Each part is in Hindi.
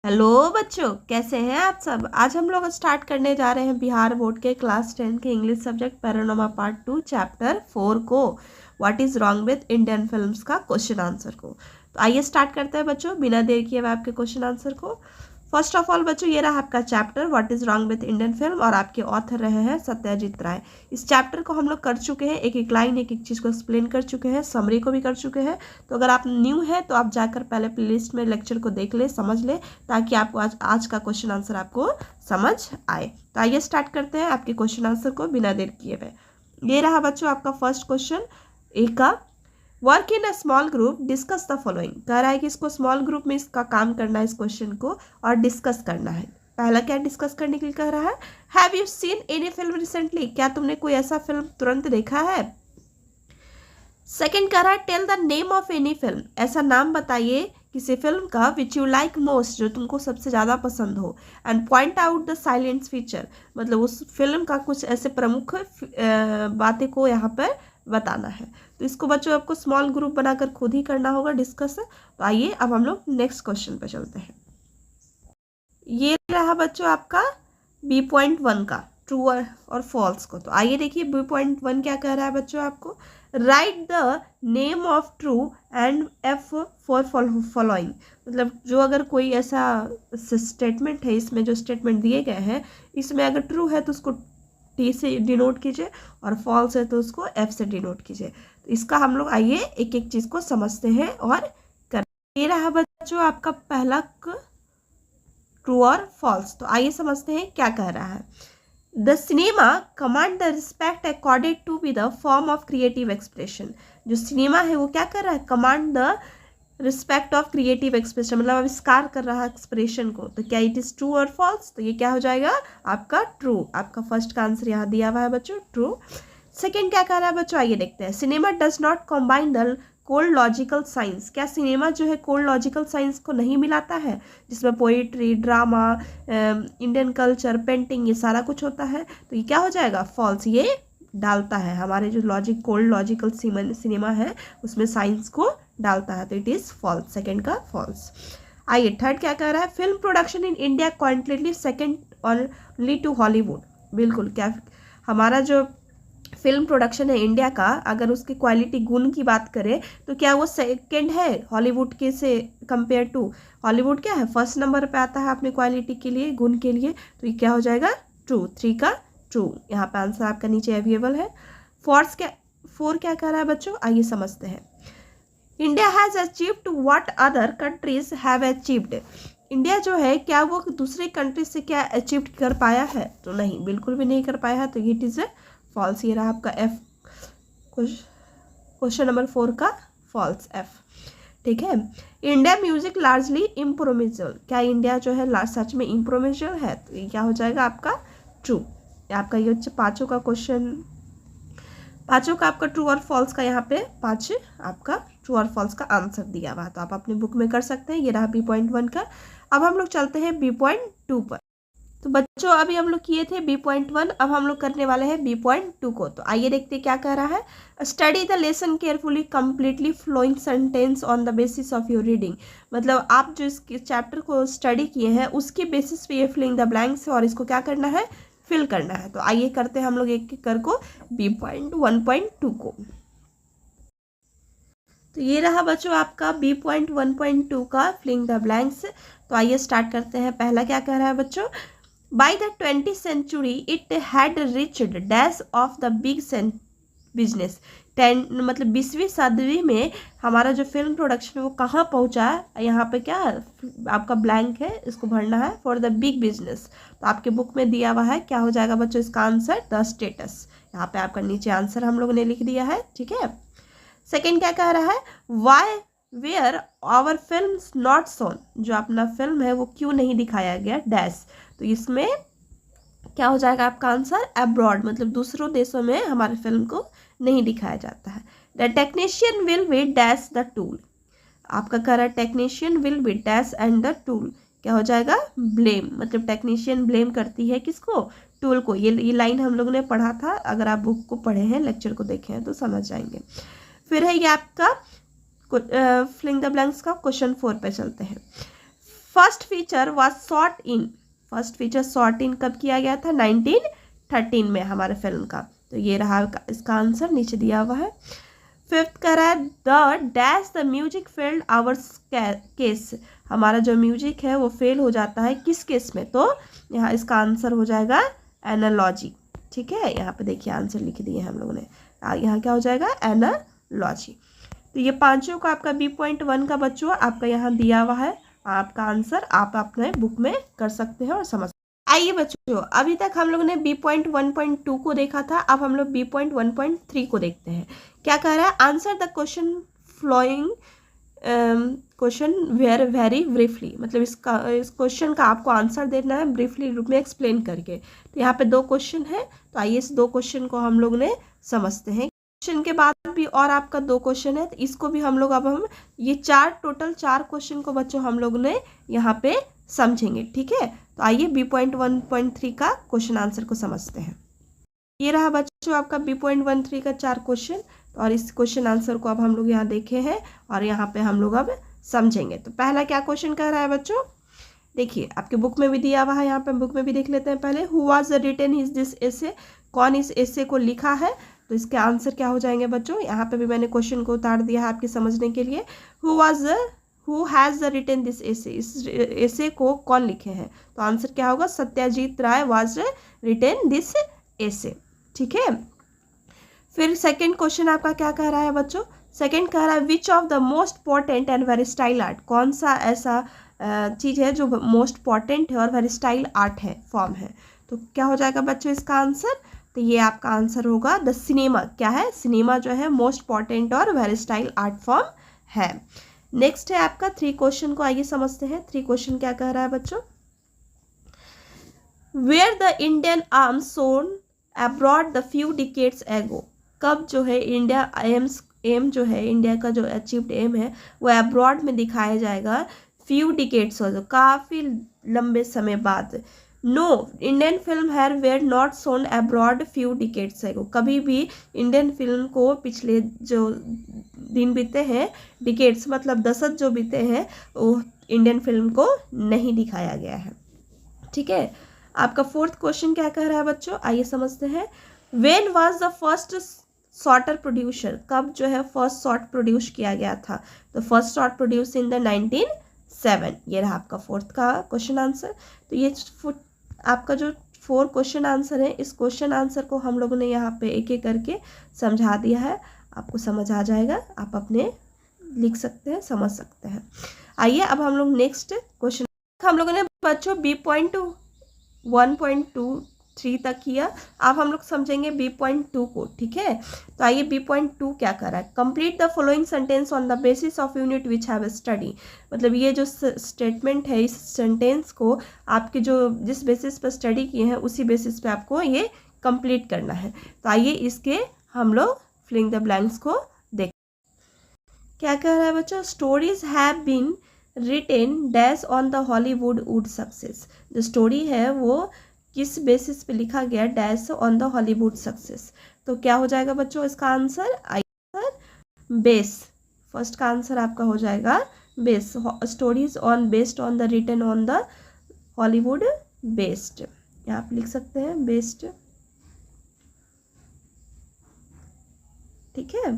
हेलो बच्चों, कैसे हैं आप सब। आज हम लोग स्टार्ट करने जा रहे हैं बिहार बोर्ड के क्लास 10 के English subject panorama part 2 chapter 4 को what is wrong with Indian films का क्वेश्चन आंसर को। तो आइए स्टार्ट करते हैं बच्चों, बिना देर किए हुए आपके क्वेश्चन आंसर को। फर्स्ट ऑफ ऑल बच्चों, ये रहा आपका chapter what is wrong with Indian film और आपके ऑथर रहे हैं सत्यजीत राय। इस चैप्टर को हम लोग कर चुके हैं, एक एक लाइन एक एक चीज़ को एक्सप्लेन कर चुके हैं, समरी को भी कर चुके हैं। तो अगर आप न्यू हैं तो आप जाकर पहले प्लेलिस्ट में लेक्चर को देख ले, समझ ले, ताकि आपको आज का क्वेश्चन आंसर आपको समझ आए। तो आइए स्टार्ट करते हैं आपके क्वेश्चन आंसर को बिना देर किए हुए। ये रहा बच्चों आपका फर्स्ट क्वेश्चन ए का, work in a small group discuss the following. कह रहा है कि इसको स्मॉल ग्रुप में इसका काम करना है, इस क्वेश्चन को और डिस्कस करना है। पहला क्या डिस्कस करने के लिए कह रहा है, have you seen any film recently, क्या तुमने कोई ऐसा फिल्म तुरंत देखा है। सेकंड कह रहा है tell the name of any film, ऐसा नाम बताइए किसी फिल्म का विच यू लाइक मोस्ट, जो तुमको सबसे ज़्यादा पसंद हो। And point out the silence feature, मतलब उस फिल्म का कुछ ऐसे प्रमुख बातें को यहाँ पर बताना है। तो इसको बच्चों आपको स्मॉल ग्रुप बनाकर खुद ही करना होगा डिस्कस। तो आइए अब हम लोग नेक्स्ट क्वेश्चन पर चलते हैं। ये रहा बच्चों आपका B.1 का ट्रू और फॉल्स को। तो आइए देखिए B.1 क्या कह रहा है बच्चों आपको, right the name of true and F for following. मतलब जो अगर कोई ऐसा स्टेटमेंट है, इसमें जो स्टेटमेंट दिए गए हैं, इसमें अगर ट्रू है तो उसको T से डिनोट कीजिए और फॉल्स है तो उसको F से डिनोट कीजिए। तो इसका हम लोग आइए एक एक चीज़ को समझते हैं और करते। ये रहा बच्चों आपका पहला ट्रू और फॉल्स। तो आइए समझते हैं क्या कह रहा है। The cinema command the respect according to be the form of creative expression. जो सिनेमा है वो क्या कर रहा है, command the respect of creative expression, मतलब आविष्कार कर रहा है एक्सप्रेशन को। तो क्या इट इज ट्रू और फॉल्स, तो ये क्या हो जाएगा आपका ट्रू। आपका फर्स्ट का आंसर यहाँ दिया हुआ है बच्चों, ट्रू। सेकेंड क्या कह रहा है बच्चों, आइए देखते हैं। Cinema does not combine the cold logical science, क्या सिनेमा जो है कोल्ड लॉजिकल साइंस को नहीं मिलाता है, जिसमें poetry, drama, Indian culture, painting, ये सारा कुछ होता है। तो ये क्या हो जाएगा फॉल्स, ये डालता है हमारे जो कोल्ड लॉजिकल सिनेमा है उसमें साइंस को डालता है, तो इट इज़ फॉल्स। सेकेंड का फॉल्स। आइए थर्ड क्या कह रहा है, film production in India quantitatively second only to Hollywood. बिल्कुल, क्या हमारा जो फिल्म प्रोडक्शन है इंडिया का, अगर उसकी क्वालिटी गुण की बात करें तो क्या वो सेकंड है हॉलीवुड के से कंपेयर टू। हॉलीवुड क्या है फर्स्ट नंबर पे आता है अपनी क्वालिटी के लिए, गुण के लिए। तो ये क्या हो जाएगा ट्रू, 3 का ट्रू। यहाँ पे आंसर आपका नीचे अवेलेबल है। फोर क्या कह रहा है बच्चों, आइए समझते हैं। India has achieved what other countries have achieved. India जो है क्या वो दूसरे कंट्री से क्या अचीव कर पाया है, तो नहीं, बिल्कुल भी नहीं कर पाया है। तो इट इज़ फॉल्स। ये रहा आपका F, क्वेश्चन नंबर 4 का फॉल्स F। ठीक है। इंडिया म्यूजिक लार्जली इम्प्रोविजल, क्या इंडिया जो है सच में इम्प्रोविजल है, तो ये क्या हो जाएगा आपका ट्रू। आपका ये पांचों का क्वेश्चन, पांचों का आपका ट्रू और फॉल्स का यहाँ पे 5 आपका ट्रू और फॉल्स का आंसर दिया हुआ, तो आप अपने बुक में कर सकते हैं। ये रहा B.1 का। अब हम लोग चलते हैं B.2 पर। तो बच्चों अभी हम लोग किए थे B.1, अब हम लोग करने वाले हैं B.2 को। तो आइए देखते हैं क्या कह रहा है। Study the lesson carefully completely flowing sentence on the basis of your reading. मतलब आप जो इस चैप्टर को स्टडी किए हैं उसके बेसिस पे ये फिलिंग द ब्लैंक्स है और इसको क्या करना है, फिल करना है। तो आइए करते हैं हम लोग एक एक कर को B.1.2 को। तो ये रहा बच्चों आपका B.1.2 का फिलिंग द ब्लैंक्स। तो आइए स्टार्ट करते हैं। पहला क्या कह रहा है बच्चों, By the 20th century, it had reached dash of the big business. मतलब 20वीं सदी में हमारा जो फिल्म प्रोडक्शन है वो कहाँ पहुँचा है। यहाँ पे क्या आपका ब्लैंक है, इसको भरना है फॉर द बिग बिजनेस। तो आपके बुक में दिया हुआ है, क्या हो जाएगा बच्चों इसका आंसर, द स्टेटस। यहाँ पे आपका नीचे आंसर हम लोगों ने लिख दिया है। ठीक है। सेकेंड क्या कह रहा है, why were our film not shown, जो अपना फिल्म है वो क्यों नहीं दिखाया गया डैश। तो इसमें क्या हो जाएगा आपका आंसर, अब्रॉड, मतलब दूसरों देशों में हमारे फिल्म को नहीं दिखाया जाता है। The technician will be dash the tool, आपका कह रहा है technician will be dash and the tool, क्या हो जाएगा ब्लेम, मतलब टेक्नीशियन ब्लेम करती है किसको, टूल को। ये लाइन हम लोगों ने पढ़ा था, अगर आप बुक को पढ़े हैं, लेक्चर को देखे हैं तो समझ जाएंगे। फिर है ये आपका फिलिंग द ब्लैंक्स का क्वेश्चन 4 पे चलते हैं। फर्स्ट फीचर शॉट इन कब किया गया था? 1913 में हमारे फिल्म का। तो ये रहा इसका आंसर, नीचे दिया हुआ है। फिफ्थ कह रहा है the dash the music failed our case, हमारा जो म्यूजिक है वो फेल हो जाता है किस केस में? तो यहाँ इसका आंसर हो जाएगा एनालॉजी। ठीक है, यहाँ पे देखिए आंसर लिख दिए हैं हम लोगों ने। यहाँ क्या हो जाएगा? एनालॉजी। तो ये पांचों का आपका B.1 का बच्चों आपका यहाँ दिया हुआ है। आपका आंसर आप अपने बुक में कर सकते हैं और समझ। आइए बच्चों, अभी तक हम लोगों ने B.1.2 को देखा था, अब हम लोग B.1.3 को देखते हैं। क्या कह रहा है? Answer the question flowing question very briefly, मतलब इस क्वेश्चन का आपको आंसर देना है ब्रीफली रूप में एक्सप्लेन करके। तो यहाँ पे 2 क्वेश्चन है, तो आइए इस 2 क्वेश्चन को हम लोग ने समझते हैं। क्वेश्चन के बाद भी और आपका 2 क्वेश्चन है, तो इसको भी हम लोग अब हम ये टोटल 4 क्वेश्चन को बच्चों हम लोग ने यहाँ पे समझेंगे। ठीक है, तो आइए B.1.3 का क्वेश्चन आंसर को समझते हैं। ये रहा बच्चों आपका B.13 का 4 क्वेश्चन, और इस क्वेश्चन आंसर को अब हम लोग यहाँ देखे हैं और यहाँ पे हम लोग अब समझेंगे। तो पहला क्या क्वेश्चन कह रहा है बच्चों? देखिए आपके बुक में भी दिया हुआ है, यहाँ पे बुक में भी देख लेते हैं पहले। Who was written is this essay, कौन इस एसे को लिखा है? तो इसके आंसर क्या हो जाएंगे बच्चों? यहाँ पे भी मैंने क्वेश्चन को उतार दिया है आपके समझने के लिए। Who has written this essay, इस एसे को कौन लिखे हैं? तो आंसर क्या होगा? सत्यजीत राय वाज रिटन दिस एसे। ठीक है, फिर सेकंड क्वेश्चन आपका क्या कह रहा है बच्चों? सेकंड कह रहा है which of the most important and very style art, कौन सा ऐसा चीज़ है जो मोस्ट इंपॉर्टेंट है और वेरी स्टाइल आर्ट है, फॉर्म है? तो क्या हो जाएगा बच्चों इसका आंसर? तो ये आपका आंसर होगा द सिनेमा। क्या है? सिनेमा जो है मोस्ट इंपॉर्टेंट और वेरी स्टाइल आर्ट फॉर्म है। नेक्स्ट है आपका 3 क्वेश्चन को, आइए समझते हैं। 3 क्वेश्चन क्या कह रहा है बच्चों? Were the Indian arm shown abroad the few decades ago, कब जो है इंडिया एम जो है इंडिया का जो अचीव्ड एम है वो अब्रॉड में दिखाया जाएगा फ्यू डिकेड्स, काफ़ी लंबे समय बाद। No Indian film here were not shown abroad few decades ago, कभी भी इंडियन फिल्म को पिछले जो दिन बीते हैं, डिकेड्स मतलब दशक जो बीते हैं, वो इंडियन फिल्म को नहीं दिखाया गया है। ठीक है, आपका 4th क्वेश्चन क्या कह रहा है बच्चों? आइए समझते हैं। When was the first shorter producer, कब जो है फर्स्ट शॉट प्रोड्यूस किया गया था? तो first shot produce in the 1907। ये रहा आपका 4th का क्वेश्चन आंसर। तो ये आपका जो 4 क्वेश्चन आंसर है, इस क्वेश्चन आंसर को हम लोगों ने यहाँ पे एक एक करके समझा दिया है, आपको समझ आ जाएगा, आप अपने लिख सकते हैं, समझ सकते हैं। आइए अब हम लोग नेक्स्ट क्वेश्चन, हम लोगों ने बच्चों B.1.23 तक किया, अब हम लोग समझेंगे B.2 को। ठीक है, तो आइए B.2 क्या कर रहा है? Complete the following sentence on the basis of unit which have study, मतलब ये जो स्टेटमेंट है, इस सेंटेंस को आपके जो जिस बेसिस पर स्टडी किए हैं उसी बेसिस पे आपको ये कंप्लीट करना है। तो आइए इसके हम लोग फिलिंग द ब्लैंक्स को देख। क्या कह रहा है बच्चों? Stories have been written dash on the Hollywood success, जो स्टोरी है वो किस बेसिस पे लिखा गया? Dash on the Hollywood success. तो क्या हो जाएगा बच्चों इसका आंसर? आंसर बेस, फर्स्ट का आंसर आपका हो जाएगा base. Stories on based on the written on the Hollywood based, यहाँ पे लिख सकते हैं बेस्ड। ठीक है,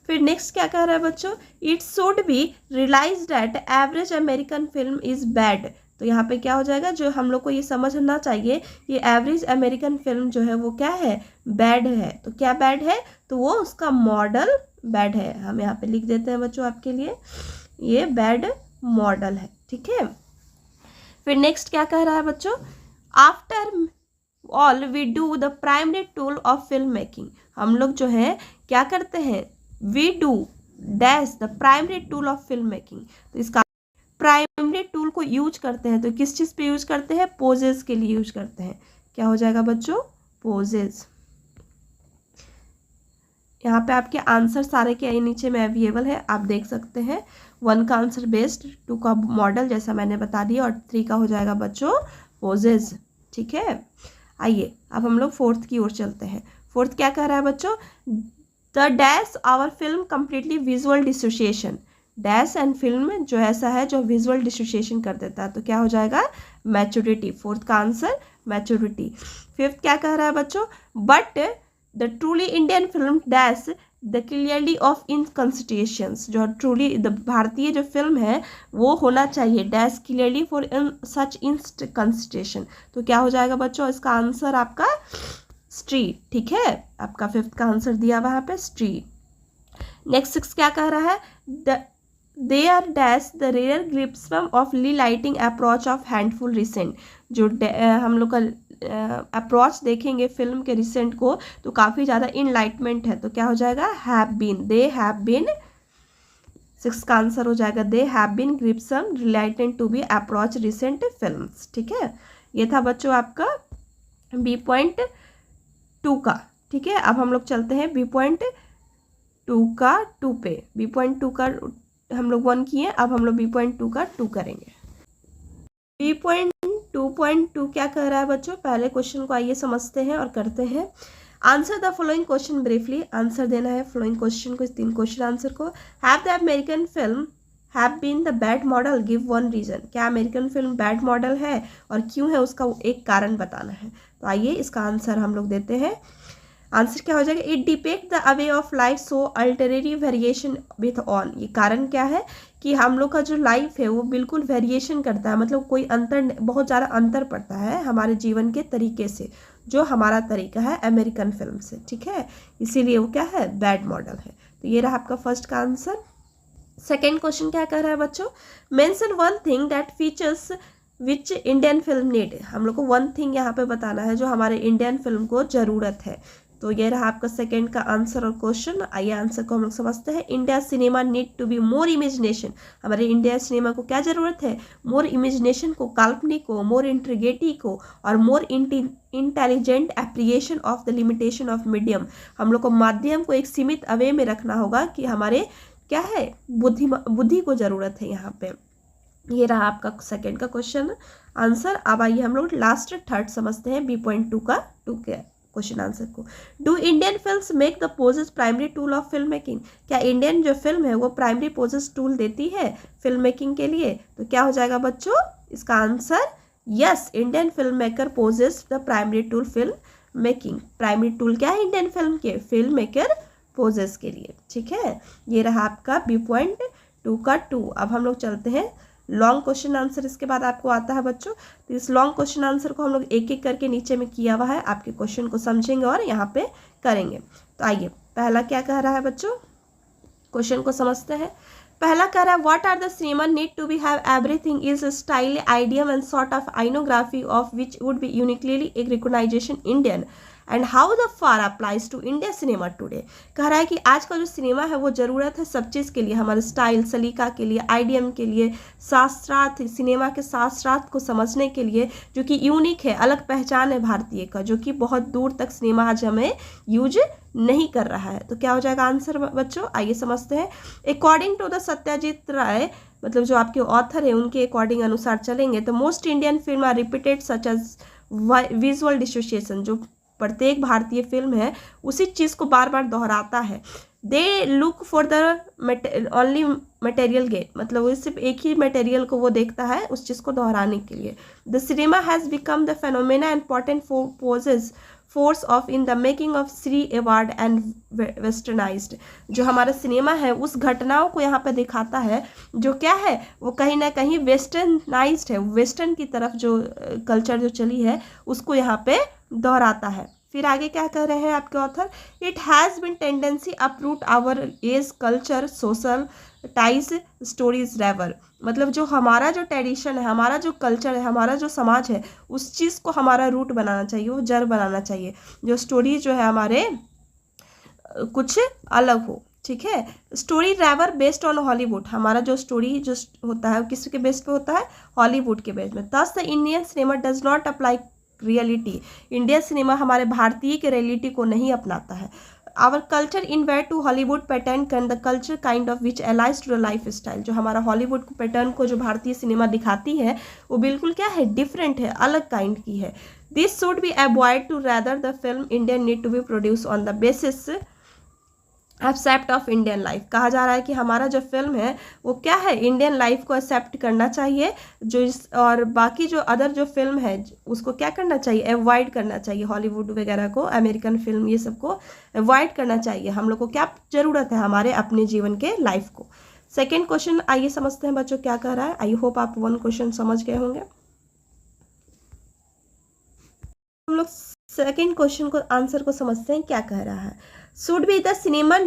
फिर नेक्स्ट क्या कह रहा है बच्चों? It should be realize that average American film is bad. तो यहाँ पे क्या हो जाएगा? जो हम लोग को ये समझना चाहिए, ये एवरेज अमेरिकन फिल्म जो है वो क्या है? बैड है। तो क्या बैड है? तो वो उसका मॉडल बैड है। हम यहाँ पे लिख देते हैं बच्चों आपके लिए, ये बैड मॉडल है। ठीक है, फिर नेक्स्ट क्या कह रहा है बच्चों? After all we do the primary tool of film making, हम लोग जो है क्या करते हैं? We do dash the primary tool of film making. तो इसका प्राइमरी टूल को यूज करते हैं, तो किस चीज़ पे यूज करते हैं? पोजेस के लिए यूज करते हैं। क्या हो जाएगा बच्चों? पोजेस। यहाँ पे आपके आंसर सारे के नीचे में अवेलेबल है, आप देख सकते हैं। 1 का आंसर बेस्ड, 2 का मॉडल जैसा मैंने बता दिया, और 3 का हो जाएगा बच्चों पोजेस। ठीक है, आइए अब हम लोग 4th की ओर चलते हैं। 4th क्या कह रहा है बच्चों? The dash our film completely visual dissociation, dash and film जो ऐसा है जो विजुअल डिसोसिएशन कर देता है, तो क्या हो जाएगा मैच्योरिटी। फोर्थ का आंसर मैच्योरिटी। फिफ्थ क्या कह रहा है बच्चों, but the truly Indian film dash the clearly of inconsistence, जो ट्रूली द भारतीय जो फिल्म है वो होना चाहिए dash clearly for in such inconsistency, तो क्या हो जाएगा बच्चों इसका आंसर आपका स्ट्रीट। ठीक है, आपका फिफ्थ का आंसर दिया वहाँ पे स्ट्रीट। नेक्स्ट सिक्स क्या कह रहा है, they are dash the rare glimpses of ली lighting approach of handful recent, जो हम लोग का अप्रोच देखेंगे फिल्म के रिसेंट को तो काफ़ी ज़्यादा इनलाइटमेंट है, तो क्या हो जाएगा have been, they have been. Six का आंसर हो जाएगा they have been glimpses related to be approach recent films. ठीक है, ये था बच्चों आपका B.2 का। ठीक है, अब हम लोग चलते हैं B.2 का 2 पे। B.2 का हम लोग 1 किए, अब हम लोग B.2 का 2 करेंगे। B.2.2 क्या कह रहा है बच्चों, पहले क्वेश्चन को आइए समझते हैं और करते हैं। Answer the following question briefly, answer देना है फॉलोइंग क्वेश्चन को, इस 3 क्वेश्चन आंसर को। Have the American film have been the bad model, give 1 reason, क्या अमेरिकन फिल्म बैड मॉडल है और क्यों है उसका एक कारण बताना है। तो आइए इसका आंसर हम लोग देते हैं। आंसर क्या हो जाएगा, it depict the away of life so alterity variation with on, ये कारण क्या है कि हम लोग का जो लाइफ है वो बिल्कुल वेरिएशन करता है, मतलब कोई अंतर, बहुत ज़्यादा अंतर पड़ता है हमारे जीवन के तरीके से, जो हमारा तरीका है अमेरिकन फिल्म से। ठीक है, इसीलिए वो क्या है बैड मॉडल है। तो ये रहा आपका फर्स्ट का आंसर। सेकेंड क्वेश्चन क्या कर रहा है बच्चों, mention 1 thing that features which Indian film need, हम लोग को 1 थिंग यहाँ पे बताना है जो हमारे इंडियन फिल्म को ज़रूरत है। तो ये रहा आपका सेकंड का आंसर और क्वेश्चन। आइए आंसर को हम लोग समझते हैं। India cinema need to be more imagination, हमारे इंडिया सिनेमा को क्या ज़रूरत है, मोर इमेजिनेशन को, काल्पनिक को, मोर इंट्रीगेटिव को और more intelligent appreciation of the limitation of medium, हम लोग को माध्यम को एक सीमित अवे में रखना होगा कि हमारे क्या है बुद्धि को ज़रूरत है यहाँ पे। ये रहा आपका सेकंड का क्वेश्चन आंसर। अब आइए हम लोग लास्ट थर्ड समझते हैं B.2 का 2 के क्वेश्चन आंसर को। Do Indian films make the poses primary tool of film making, क्या इंडियन जो फिल्म है वो प्राइमरी पोजेस टूल देती है फिल्म मेकिंग के लिए, तो क्या हो जाएगा बच्चों इसका answer yes, Indian film maker poses the primary tool film making. Primary tool क्या है इंडियन फिल्म के, फिल्म मेकर पोजेस के लिए। ठीक है, ये रहा आपका B.2 का 2। अब हम लोग चलते हैं लॉन्ग क्वेश्चन आंसर, इसके बाद आपको आता है बच्चों। तो इस लॉन्ग क्वेश्चन आंसर को हम लोग एक एक करके नीचे में किया हुआ है, आपके क्वेश्चन को समझेंगे और यहाँ पे करेंगे। तो आइए पहला क्या कह रहा है बच्चों, क्वेश्चन को समझते हैं। पहला कह रहा है what are the cinema need to be have everything is style idiom and sort of iconography of which would be uniquely एक recognisation Indian and how the far applies to India cinema today. कह रहा है कि आज का जो सिनेमा है वो ज़रूरत है सब चीज़ के लिए, हमारे स्टाइल सलीका के लिए, आइडियम के लिए, शास्त्रार्थ, सिनेमा के शास्त्रार्थ को समझने के लिए, जो कि यूनिक है, अलग पहचान है भारतीय का, जो कि बहुत दूर तक सिनेमा आज हमें यूज नहीं कर रहा है। तो क्या हो जाएगा आंसर बच्चों, आइए समझते हैं। अकॉर्डिंग टू द सत्यजीत राय, मतलब जो आपके ऑथर है उनके अकॉर्डिंग अनुसार चलेंगे तो most Indian film are repeated such as visual dissociation, जो प्रत्येक भारतीय फिल्म है उसी चीज़ को बार बार दोहराता है। They look for the only material gain, मतलब वो सिर्फ एक ही मटेरियल को वो देखता है उस चीज़ को दोहराने के लिए। The cinema has become the phenomena important poses force of in the making of Shri award and westernized, जो हमारा सिनेमा है उस घटनाओं को यहाँ पे दिखाता है जो क्या है वो कहीं ना कहीं वेस्टर्नाइज्ड है, वेस्टर्न की तरफ जो कल्चर जो चली है उसको यहाँ पे दोहराता है। फिर आगे क्या कह रहे हैं आपके author, it has been tendency uproot our age culture social ties stories river, मतलब जो हमारा जो ट्रेडिशन है, हमारा जो कल्चर है, हमारा जो समाज है उस चीज़ को हमारा रूट बनाना चाहिए, वो जड़ बनाना चाहिए, जो स्टोरी जो है हमारे कुछ अलग हो। ठीक है, स्टोरी रेवर बेस्ड ऑन हॉलीवुड, हमारा जो स्टोरी जो होता है किस के बेस पे होता है, हॉलीवुड के बेस में। Thus the Indian cinema does not apply reality, Indian cinema हमारे भारतीय के रियलिटी को नहीं अपनाता है। Our culture in were to Hollywood pattern can the culture kind of which allies to the life style, जो हमारा हॉलीवुड को पैटर्न को जो भारतीय सिनेमा दिखाती है वो बिल्कुल क्या है, डिफरेंट है, अलग काइंड की है। This should be avoid to rather the film Indian need to be produce on the basis except of Indian life. कहा जा रहा है कि हमारा जो फिल्म है वो क्या है, इंडियन लाइफ को एक्सेप्ट करना चाहिए, जो इस और बाकी जो अदर जो फिल्म है उसको क्या करना चाहिए, अवॉइड करना चाहिए, हॉलीवुड वगैरह को, अमेरिकन फिल्म ये सब को अवॉइड करना चाहिए। हम लोग को क्या ज़रूरत है, हमारे अपने जीवन के लाइफ को। सेकेंड क्वेश्चन आइए समझते हैं बच्चों क्या कह रहा है। आई होप आप वन क्वेश्चन समझ गए होंगे। हम लोग सेकेंड क्वेश्चन को आंसर को समझते हैं क्या कह रहा है। Should be the cinema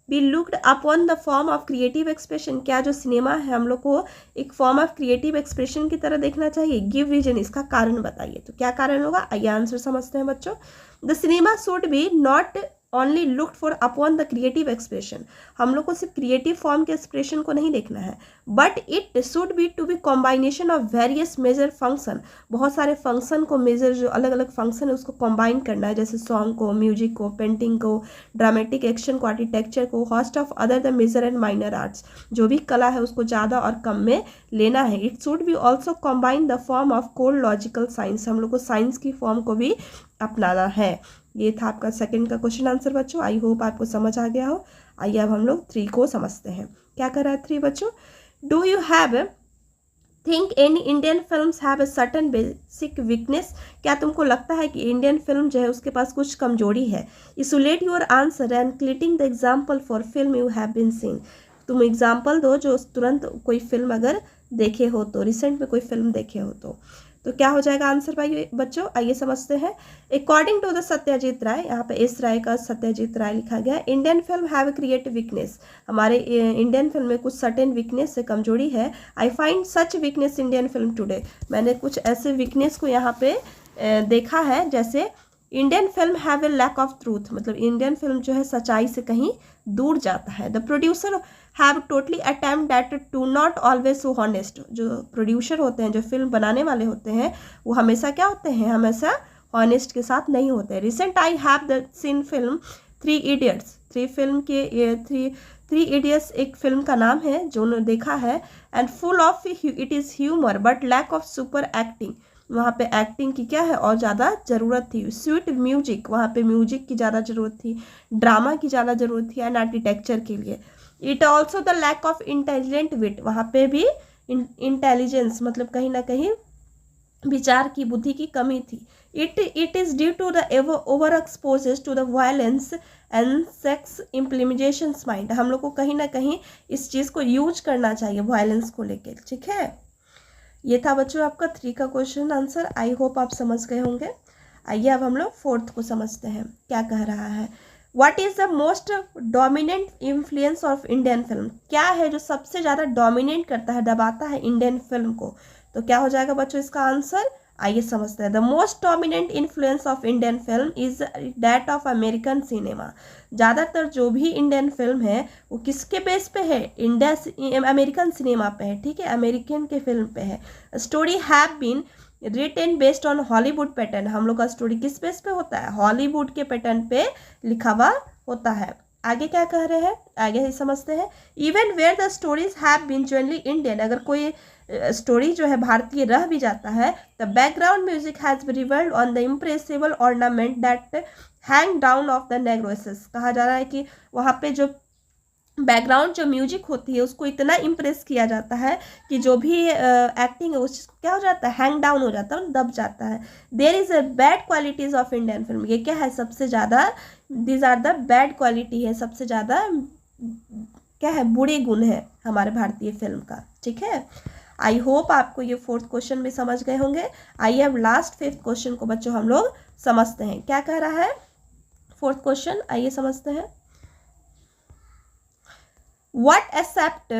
B looked upon the form of creative expression. क्या जो सिनेमा है हम लोग को एक फॉर्म ऑफ क्रिएटिव एक्सप्रेशन की तरह देखना चाहिए। गिव रीजन, इसका कारण बताइए। तो क्या कारण होगा, आइए आंसर समझते हैं बच्चों। The cinema should be not only looked for upon the creative expression. हम लोग को सिर्फ क्रिएटिव फॉर्म के एक्सप्रेशन को नहीं देखना है, but it should be to be combination of various major function. बहुत सारे फंक्शन को, मेजर जो अलग अलग फंक्शन है उसको कॉम्बाइन करना है, जैसे सॉन्ग को, म्यूजिक को, पेंटिंग को, ड्रामेटिक एक्शन को, आर्किटेक्चर को, host of other the major and minor arts. जो भी कला है उसको ज़्यादा और कम में लेना है। It should B also combine the form of cold logical science. हम लोग को साइंस की फॉर्म को भी अपनाना है। ये था आपका सेकंड का क्वेश्चन आंसर बच्चों। आई होप आपको समझ आ गया हो। आइए अब हम लोग 3 को समझते हैं। क्या कर रहा है 3 बच्चों। Do you have think any Indian films have a certain basic weakness. क्या तुमको लगता है कि इंडियन फिल्म जो है उसके पास कुछ कमजोरी है। Illustrate your answer and citing the example for film you have been seen. तुम एग्जाम्पल दो जो तुरंत कोई फिल्म अगर देखे हो तो, रिसेंट में कोई फिल्म देखे हो तो क्या हो जाएगा आंसर भाई बच्चों। आइए समझते हैं। अकॉर्डिंग टू द सत्यजीत राय, यहाँ पे एस राय का सत्यजीत राय लिखा गया। Indian film have creative weakness. हमारे इंडियन फिल्म में कुछ सर्टेन वीकनेस से कमजोरी है। I find such weakness Indian film today. मैंने कुछ ऐसे वीकनेस को यहाँ पे देखा है, जैसे Indian film have a lack of truth. मतलब इंडियन फिल्म जो है सच्चाई से कहीं दूर जाता है। The producer have totally attempt that to not always so honest. जो प्रोड्यूसर होते हैं, जो फिल्म बनाने वाले होते हैं, वो हमेशा क्या होते हैं, हमेशा हॉनेस्ट के साथ नहीं होते। Recent I have the seen film 3 idiots. 3 film के 3 इडियट्स एक फिल्म का नाम है जो उन्होंने देखा है। And full of it is humour but lack of super acting. वहाँ पे एक्टिंग की क्या है और ज़्यादा ज़रूरत थी। स्वीट म्यूजिक, वहाँ पे म्यूजिक की ज़्यादा ज़रूरत थी, ड्रामा की ज़्यादा ज़रूरत थी, एंड आर्किटेक्चर के लिए। It also the lack of intelligent wit. वहाँ पे भी इंटेलिजेंस मतलब कहीं ना कहीं विचार की, बुद्धि की कमी थी। It is due to the over exposes to the violence and sex implementation mind. हम लोग को कहीं ना कहीं इस चीज़ को यूज करना चाहिए वायलेंस को लेकर, ठीक है। ये था बच्चों आपका 3 का क्वेश्चन आंसर। आई होप आप समझ गए होंगे। आइए अब हम लोग 4th को समझते हैं क्या कह रहा है। What is the most dominant influence of Indian film. क्या है जो सबसे ज़्यादा डोमिनेट करता है, दबाता है इंडियन फिल्म को। तो क्या हो जाएगा बच्चों इसका आंसर, आइए समझते हैं। The most dominant influence of Indian film is that of American cinema. ज़्यादातर जो भी इंडियन फिल्म है वो किसके बेस पे है, अमेरिकन सिनेमा पे है, ठीक है, अमेरिकन के फिल्म पे है। Story have been written based on Hollywood pattern. हम लोग का स्टोरी किस बेस पे होता है, हॉलीवुड के पैटर्न पे लिखा हुआ होता है। आगे क्या कह रहे हैं, आगे ही समझते हैं। Even were the stories have been generally Indian. अगर कोई स्टोरी जो है भारतीय रह भी जाता है, the background music has be revelled on the impressible ornament that hang down of the नेग्रोसेस। कहा जा रहा है कि वहाँ पे जो बैकग्राउंड जो म्यूजिक होती है उसको इतना इम्प्रेस किया जाता है कि जो भी एक्टिंग है उस चीज़ को क्या हो जाता है, हैंग डाउन हो जाता है, दब जाता है। There is a bad qualities of Indian film. ये क्या है, सबसे ज़्यादा these are the bad quality है, सबसे ज़्यादा क्या है, बुरे गुण है हमारे भारतीय फिल्म का, ठीक है। आई होप आपको ये 4th क्वेश्चन भी समझ गए होंगे। आइए अब लास्ट 5th क्वेश्चन को बच्चों हम लोग समझते हैं क्या कह रहा है 4th क्वेश्चन। आइए समझते हैं। What except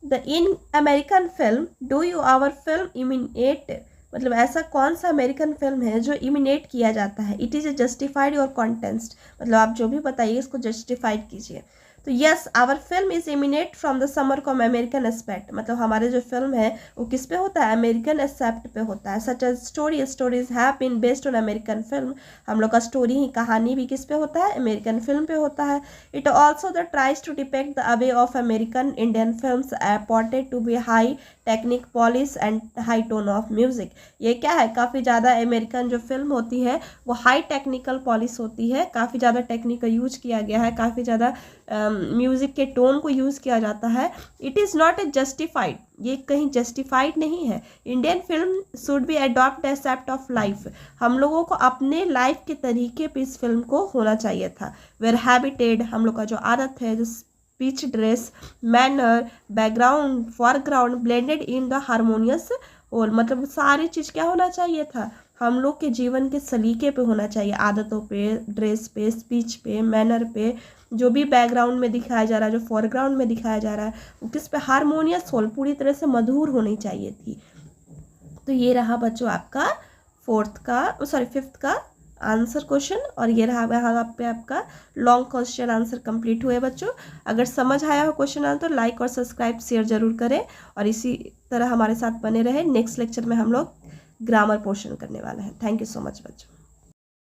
the in American film do you our film imitate। मतलब ऐसा कौन सा अमेरिकन फिल्म है जो इमिनेट किया जाता है। It is a justified your context. मतलब आप जो भी बताइए इसको जस्टिफाइड कीजिए। तो yes our film is emanate from the summer come American aspect. मतलब हमारे जो फिल्म है वो किस पे होता है, अमेरिकन एस्पेक्ट पे होता है। Such as stories have been based on American film. हम लोग का स्टोरी ही, कहानी भी किस पे होता है, अमेरिकन फिल्म पे होता है। It also the tries to depict the away of American Indian films portrait to be high technique polish and high tone of music. ये क्या है, काफ़ी ज़्यादा अमेरिकन जो फिल्म होती है वो हाई टेक्निकल पॉलिश होती है, काफ़ी ज़्यादा टेक्निक का यूज किया गया है, काफ़ी ज़्यादा म्यूज़िक के टोन को यूज़ किया जाता है, it is not a justified, ये कहीं जस्टिफाइड नहीं है। Indian film should be adopt accept of life, हम लोगों को अपने लाइफ के तरीके पे इस फिल्म को होना चाहिए था। वेयर हैबिटेड, हम लोग का जो आदत है, जो speech, dress, manner, background, foreground blended in the harmonious और मतलब सारी चीज़ क्या होना चाहिए था, हम लोग के जीवन के सलीके पे होना चाहिए, आदतों पे, ड्रेस पे, स्पीच पे, मैनर पे, जो भी बैकग्राउंड में दिखाया जा रहा है, जो फॉरग्राउंड में दिखाया जा रहा है, वो किस पे हारमोनियस हो, पूरी तरह से मधुर होनी चाहिए थी। तो ये रहा बच्चों आपका फिफ्थ का आंसर क्वेश्चन, और ये रहा यहाँ पे आपका लॉन्ग क्वेश्चन आंसर कंप्लीट हुए बच्चों। अगर समझ आया हो क्वेश्चन आंसर तो लाइक और सब्सक्राइब शेयर जरूर करें, और इसी तरह हमारे साथ बने रहे। नेक्स्ट लेक्चर में हम लोग ग्रामर पोर्शन करने वाले हैं। थैंक यू सो मच बच्चों।